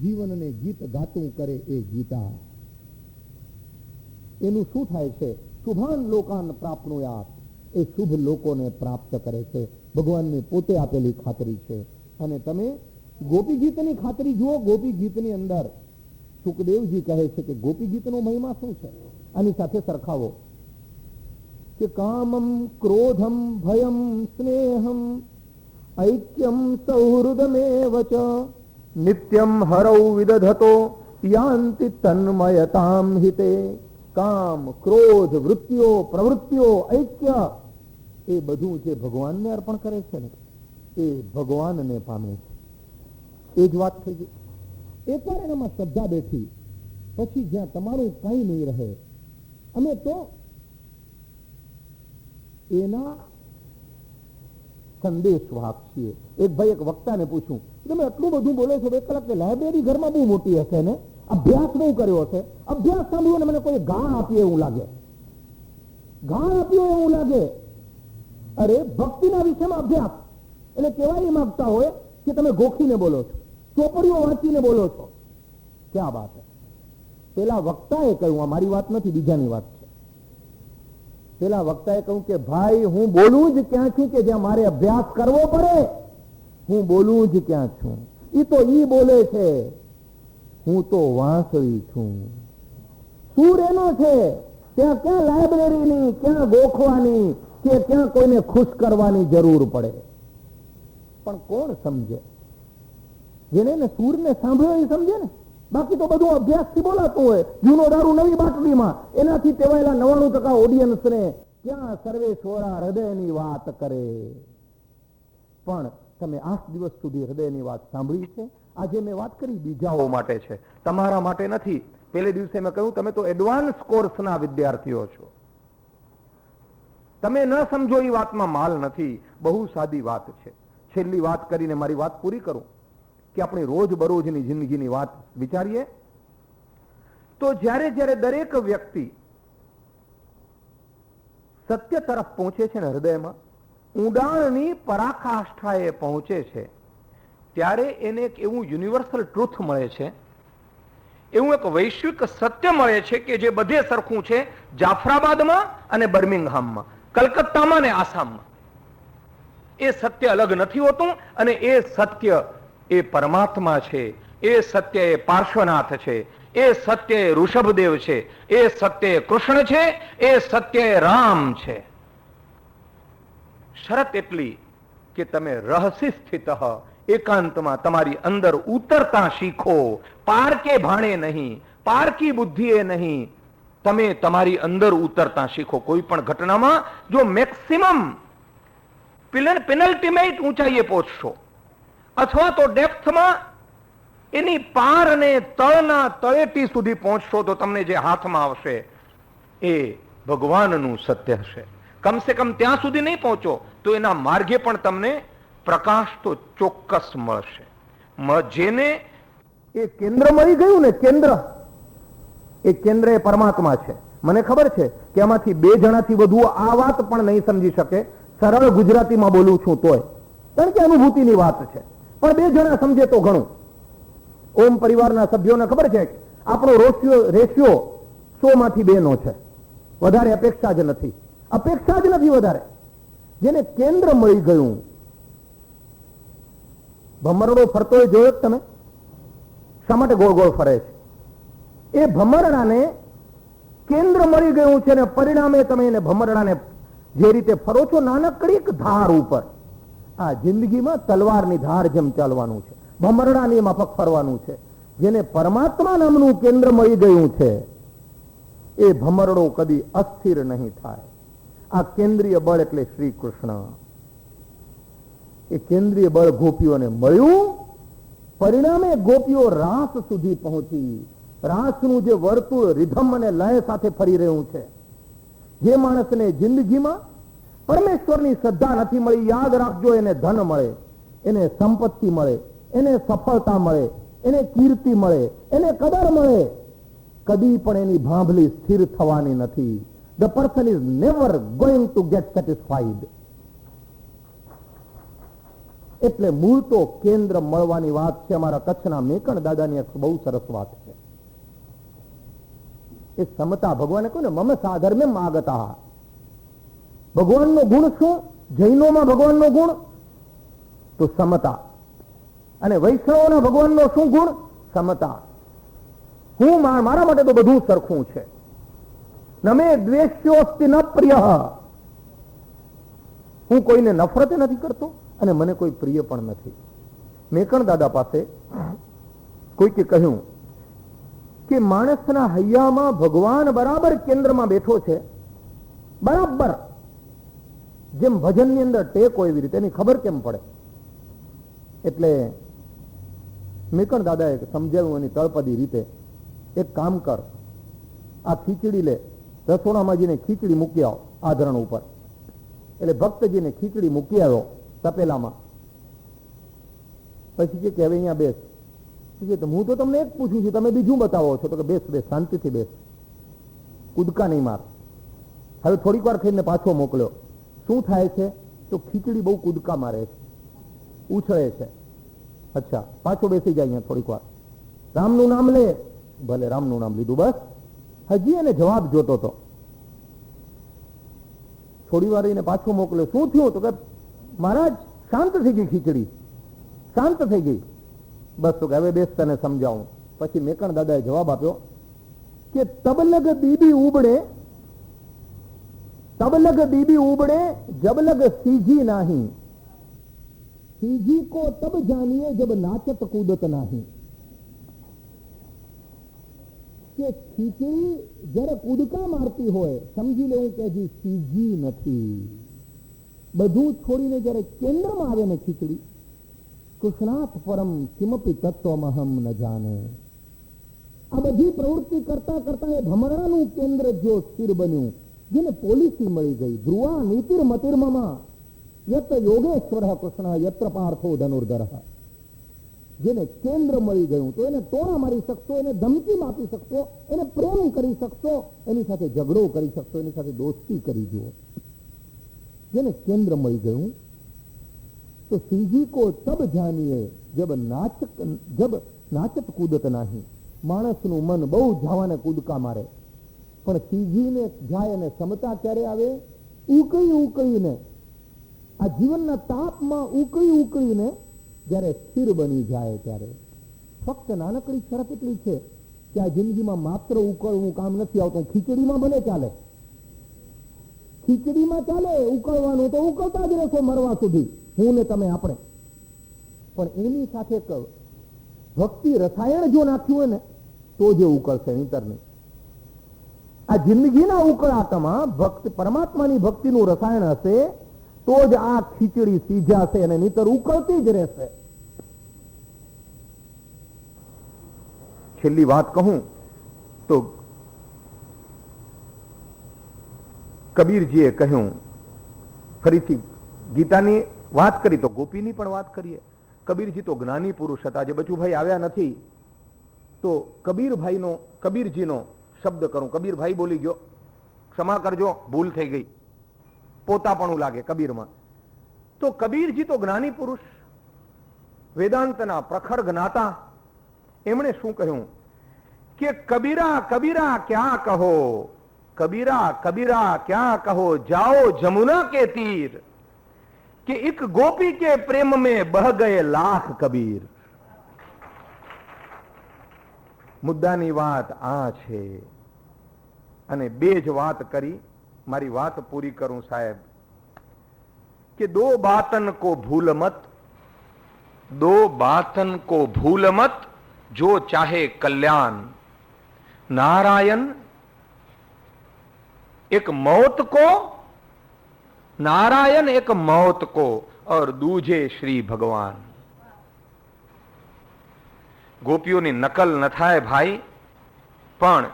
જીવનને ગીત ગાતું કરે એ ગીતા. એનું શું થાય છે? શુભાન લોકાન પ્રાપ્નુયાત. એ શુભ લોકોને પ્રાપ્ત કરે છે. ભગવાનની પોતે આપેલી ખાતરી છે. અને તમે ગોપી ગીતની ખાતરી જુઓ. ગોપી ગીતની અંદર સુખદેવજી કહે છે કે ગોપી ગીતનો મહિમા શું છે, આની સાથે સરખાવો. કે કામમ ક્રોધમ ભયમ સ્નેહમ ઐક્યમ સૌહૃદમેવ ચ નિત્યમ હરૌ વિદધતો યાન્તિ તન્મયતામ હિતે. કામ, ક્રોધ, વૃત્તિઓ, પ્રવૃત્તિઓ, ઐક્ય, એ બધું જે ભગવાનને અર્પણ કરે છે ને એ ભગવાનને પામે છે. એ જ વાત થઈ ગઈ. એકવાર એનામાં શ્રદ્ધા બેઠી પછી જ્યાં તમારું કંઈ નહીં રહે અમે તો એના સંદેશવાહક છીએ. એક ભાઈ એક વક્તાને પૂછ્યું, તમે આટલું બધું બોલો છો 2 કલાક, લાઇબ્રેરી ઘરમાં બહુ મોટી હશે ને, અભ્યાસ બહુ કર્યો હશે, અભ્યાસ સાંભળ્યો ને મને કોઈ ગાળ આપી એવું લાગે, ગાળ આપ્યો એવું લાગે. અરે ભક્તિના વિષયમાં અભ્યાસ એટલે કેવા એ માંગતા હોય કે તમે ગોખીને બોલો છો, ચોપડીઓ વાંચીને બોલો છો. ક્યાં વાત છે? પેલા વક્તાએ કહ્યું, આ મારી વાત નથી, બીજાની વાત છે. પેલા વક્તાએ કહ્યું કે ભાઈ હું બોલું જ ક્યાં છું કે જ્યાં મારે અભ્યાસ કરવો પડે, હું બોલું જ ક્યાં છું. ઈ તો ઈ બોલે છે, હું તો વાંસળી છું. સૂર એનો છે, ત્યાં ક્યાં લાઇબ્રેરીની, ક્યાં ગોખવાની કે ક્યાં કોઈને ખુશ કરવાની જરૂર પડે. પણ કોણ સમજે? જેને ને સૂરને સાંભળ્યો એ સમજે ને. બાકી તો બધું અભ્યાસથી બોલાતું હોય, જૂનો દારૂ નવી બાટલીમાં, એનાથી ટેવાયેલા 99% ઓડિયન્સને ક્યાં સર્વેશ્વરા હૃદયની વાત કરે. પણ તમે 8 દિવસ સુધી હૃદયની વાત સાંભળી છે? આજે મેં વાત કરી બીજાઓ માટે છે, તમારા માટે નથી. પહેલે દિવસે મેં કહ્યું તમે તો એડવાન્સ કોર્સના વિદ્યાર્થીઓ છો, તમે ન સમજો એ વાતમાં માલ નથી. બહુ સાદી વાત છે. છેલ્લી વાત કરીને મારી વાત પૂરી કરું કે આપણી રોજબરોજની જિંદગીની વાત વિચારીએ તો જ્યારે જ્યારે દરેક વ્યક્તિ સત્ય તરફ પહોંચે છે ને, હૃદયમાં ઊંડાણની પરાકાષ્ઠાએ પહોંચે છે, ત્યારે એને એક એવું યુનિવર્સલ ટ્રુથ મળે છે, એવું એક વૈશ્વિક સત્ય મળે છે કે જે બધે સરખું છે, જાફરાબાદમાં અને બર્મિંગહામમાં, કલકત્તામાં અને આસામમાં. એ સત્ય અલગ નથી હોતું અને એ સત્ય એ પરમાત્મા છે, એ સત્ય એ પાર્શ્વનાથ છે, એ સત્ય એ ઋષભદેવ છે, એ સત્ય એ કૃષ્ણ છે, એ સત્ય એ રામ છે. શરત એટલી કે તમે રહસી સ્થિત એકાંતમાં તમારી અંદર ઉતરતા શીખો, પારકે ભાણે નહીં, પારકી બુદ્ધિએ નહીં, તમે તમારી અંદર ઉતરતા શીખો. કોઈ પણ ઘટનામાં જો મેક્સિમમ પેનલ્ટીમેટ ઊંચાઈએ પહોંચશો અથવા તો ડેપ્થમાં એની પાર અને તળના તળેટી સુધી પહોંચશો તો તમને જે હાથમાં આવશે એ ભગવાનનું સત્ય હશે. કમસે કમ ત્યાં સુધી નહીં પહોંચો તો એના માર્ગે પણ તમને પ્રકાશ તો ચોક્કસ મળશે. જેને એ કેન્દ્ર મળી ગયું ને, કેન્દ્ર, એ કેન્દ્ર એ પરમાત્મા છે. મને ખબર છે કે આમાંથી 2 જણાથી વધુ આ વાત પણ નહીં સમજી શકે. સરળ ગુજરાતીમાં બોલું છું તોય, કારણ કે અનુભૂતિની વાત છે. પણ 2 જણા સમજે તો ઘણું. ઓમ પરિવારના સભ્યોને ખબર છે કે આપણો રેશિયો 100 માંથી 2 નો છે. વધારે અપેક્ષા જ નથી, અપેક્ષા જ નથી વધારે. જેને કેન્દ્ર મળી ગયું, ભમરડો ફરતો હોય જોયો તમે? શા માટે ગોળ ગોળ ફરે છે? એ ભમરડાને કેન્દ્ર મળી ગયું છે ને પરિણામે તમે એને ભમરડાને જે રીતે ફરો છો નાનકડી એક ધાર ઉપર, આ જિંદગીમાં તલવારની ધાર જેમ ચાલવાનું છે, ભમરડાની માફક ફરવાનું છે. જેને પરમાત્મા નામનું કેન્દ્ર મળી ગયું છે એ ભમરડો કદી અસ્થિર નહીં થાય. આ કેન્દ્રીય બળ એટલે શ્રી કૃષ્ણ. એ કેન્દ્રીય બળ ગોપીઓને મળ્યું, પરિણામે ગોપીઓ રાસ સુધી પહોંચી. રાસનું જે વર્તુળ રિધમ અને લય સાથે ફરી રહ્યું છે. જે માણસને જિંદગીમાં પરમેશ્વરની શ્રદ્ધા નથી મળી, યાદ રાખજો, એને ધન મળે, એને સંપત્તિ મળે, એને સફળતા મળે, એને કીર્તિ મળે, એને કદર મળે, કદી પણ એની ભાંભલી સ્થિર થવાની નથી. The person is never going to get satisfied. એટલે મૂળ તો કેન્દ્ર મળવાની વાત છે. અમારા કચ્છના મેકણ દાદાની એક બહુ સરસ વાત છે. એ સમતા, ભગવાને કહ્યું ને મમ સાધર્મે માગતા. ભગવાનનો ગુણ શું? જૈનોમાં ભગવાનનો ગુણ તો સમતા, અને વૈષ્ણવોના ભગવાનનો શું ગુણ? સમતા. હું મારા માટે તો બધું સરખું છે. નમે દ્વેષ્યોસ્તિ ન પ્રિય. હું કોઈને નફરત નથી કરતો અને મને કોઈ પ્રિય પણ નથી. મેકણ દાદા પાસે કોઈકે કહ્યું કે માણસના હૈયામાં ભગવાન બરાબર કેન્દ્રમાં બેઠો છે, બરાબર જેમ ભજનની અંદર ટેક હોય એવી રીતે. એની ખબર કેમ પડે? એટલે મેકણ દાદાએ સમજાવ્યું એની તળપદી રીતે, એક કામ કર, આ ખીચડી લે રસોડામાં જઈને ખીચડી મૂકી આવો આધરણ ઉપર. એટલે ભક્તજીને ખીચડી મૂકી આવ્યો તપેલામાં. પછી કે હવે અહીંયા બેસ. હું તો તમને એક પૂછું છું, તમે બીજું બતાવો છો. તો કે બેસ બેસ, શાંતિથી બેસ, કૂદકા નહીં માર. હવે થોડીક વાર ખાઈને પાછો મોકલ્યો. શું થાય છે? તો ખીચડી બહુ કૂદકા મારે છે, ઉછળે છે. અચ્છા, પાછો બેસી જાય અહીંયા થોડીક વાર. રામનું નામ લે. ભલે રામનું નામ લીધું, બસ. હજી એને જવાબ જોતો હતો. થોડી વાર એને પાછો મોકલ્યો. શું થયું? તો કે મહારાજ શાંત થઈ ગઈ ખીચડી, શાંત થઈ ગઈ. બસ તો કે હવે બેસ, તને સમજાવું. પછી મેકણ દાદાએ જવાબ આપ્યો કે તબલગ બીબી ઉબડે, तबलग बीबी उबड़े जबलग सीजी नाही, सीजी को तब जानिए जब नाचत कूदत नाही. કે ખીચડી જ્યારે કૂદકા મારતી હોય સમજી લેવું કે હજી સીજી નથી. બધું છોડીને જ્યારે કેન્દ્રમાં આવે ને ખીચડી, કૃષ્ણાત પરમ કિમપી તત્વમહમ ન જાને. આ બધી પ્રવૃત્તિ કરતા કરતા એ ભમરડાનું કેન્દ્ર જો સ્થિર બન્યું, જેને પોલિસી મળી ગઈ. ધ્રુવા નીતિર મતિર્મમાં યત યોગેશ્વર કૃષ્ણ યત્ર પાર્થો ધનુર્ધર. જેને કેન્દ્ર મળી ગયું તો એને ટોણા મારી શકશો, એને ધમકી આપી શકશો, એને પ્રેમ કરી શકશો, એની સાથે ઝઘડો કરી શકશો, એની સાથે દોસ્તી કરી જુઓ. જેને કેન્દ્ર મળી ગયું તો સીજી કો તબ જાનીએ જબ નાચત કૂદત નહીં. માણસનું મન બહુ જવાને કૂદકા મારે, પણ સીજીને જાય અને સમતા ક્યારે આવે? ઉકળી ઉકળીને, આ જીવનના તાપમાં ઉકળી ઉકળીને જ્યારે સ્થિર બની જાય ત્યારે. ફક્ત નાનકડી શરત એટલી છે કે આ જિંદગીમાં માત્ર ઉકળવું કામ નથી આવતું. ખીચડીમાં ભલે ચાલે, ખીચડીમાં ચાલે ઉકળવાનું, તો ઉકળતા જ રહેશો મરવા સુધી, હું ને તમે આપણે. પણ એની સાથે ભક્તિ રસાયણ જો નાખ્યું હોય ને તો જે ઉકળશે, નહીતર નહીં. આ જિંદગીના ઉકળાટમાં ભક્ત પરમાત્માની ભક્તિનું રસાયણ હશે તો જ આ ખીચડી સીજાશે અને નહીતર ઉકળતી જ રહેશે. છેલ્લી વાત કહું તો કબીરજીએ કહ્યું, ફરીથી ગીતાની વાત કરી તો ગોપીની પણ વાત કરીએ. કબીરજી તો જ્ઞાની પુરુષ હતા. જે બચુભાઈ આવ્યા નથી તો કબીરજીનો શબ્દ કરું. કબીરભાઈ બોલી ગયો, ક્ષમા કરજો, ભૂલ થઈ ગઈ, પોતાપણું લાગે કબીરમાં. તો કબીરજી તો જ્ઞાની પુરુષ, વેદાંતના પ્રખર જ્ઞાતા. એમણે શું કહ્યું કે કબીરા કબીરા ક્યાં કહો, કબીરા કબીરા ક્યાં કહો, જાઓ જमुना के तीर કે એક ગોપી કે પ્રેમ में बह गए लाख कबीर. મુદ્દાની વાત આ છે. અને બે જ વાત કરી, મારી વાત પૂરી કરું સાહેબ. કે दो बातन को भूल मत, दो बातन को भूल मत, जो चाहे कल्याण. नारायण एक मौत को, नारायण एक मौत को, और दूजे श्री भगवान. ગોપીઓની નકલ ન થાય ભાઈ, પણ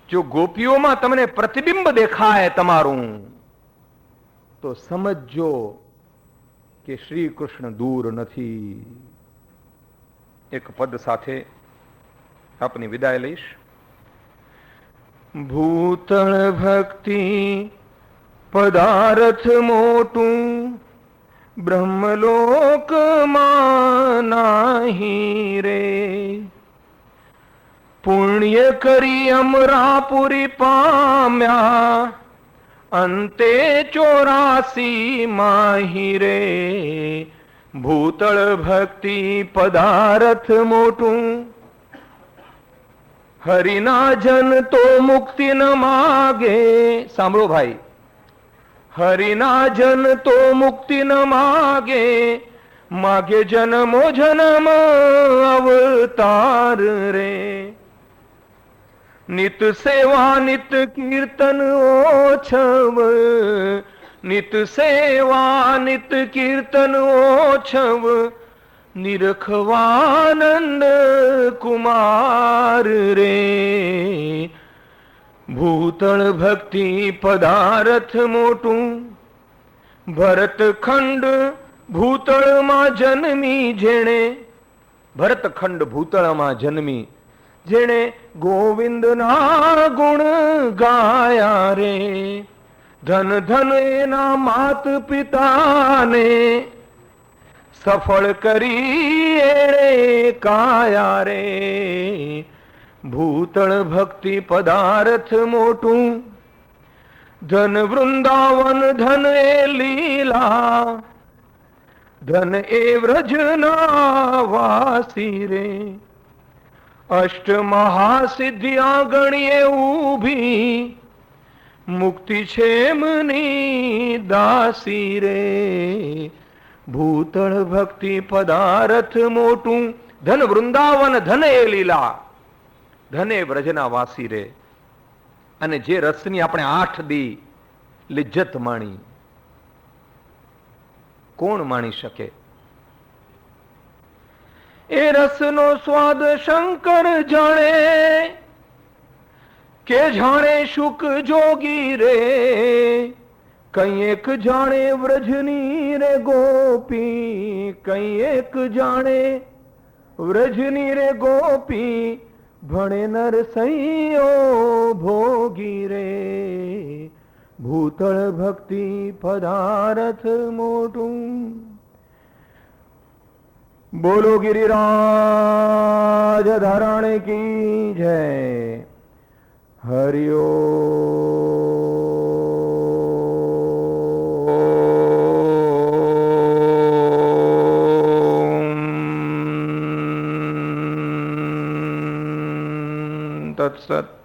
જો ગોપીઓમાં તમને પ્રતિબિંબ દેખાય તમારું તો સમજો કે શ્રી કૃષ્ણ દૂર નથી. એક પદ સાથે આપની વિદાય લઈશ. ભૂતળ ભક્તિ પદાર્થ મોટું, બ્રહ્મલોકમાં નાહી રે. પુણ્ય કરી અમરાપુરી પામ્યા, અંતે 84 માહી રે. ભૂતળ ભક્તિ પદાર્થ મોટું, હરિના જન તો મુક્તિ ન માગે. સાંભળો ભાઈ, હરિના જન તો મુક્તિ ન માગે, માગે જન્મો જન્મ અવતાર રે. નિત સેવા નિત કીર્તન ઓછવ, નિત સેવા નિત કીર્તન ઓછવ, નિરખવાનંદ કુમાર રે. ભૂતળ ભક્તિ પદાર્થ મોટું, ભરતખંડ ભૂતળમાં જન્મી જેણે, ભરતખંડ ભૂતળમાં જન્મી જેણે ગોવિંદના ગુણ ગાયા રે, ધન ધન એના માત પિતાને સફળ કરી એણે કાયા રે. ભૂતળ ભક્તિ પદાર્થ મોટું, ધન વૃંદાવન ધન એ લીલા, ધન એ વ્રજના વાસી રે. અષ્ટ મહાસિદ્ધિયા ગણીએ ઊભી, મુક્તિ છે એમની દાસી રે. ભૂતળ ભક્તિ પદાર્થ મોટું, ધન વૃંદાવન ધન એ લીલા, ધન એ વ્રજના વાસી રે. અને જે રસની આપણે 8 દી લિજ્જત માણી, કોણ માણી શકે? એ રસનો સ્વાદ શંકર જાણે, કે જાણે શુક જોગી રે. કઈ એક જાણે વ્રજની રે ગોપી, કઈ એક જાણે વ્રજની રે ગોપી, ભણે નરસૈયો ભોગી રે. ભૂતળ ભક્તિ પદાર્થ મોટું. બોલો ગિરિરાજ ધારાણે કી જય. હરિઓમ તત્સત.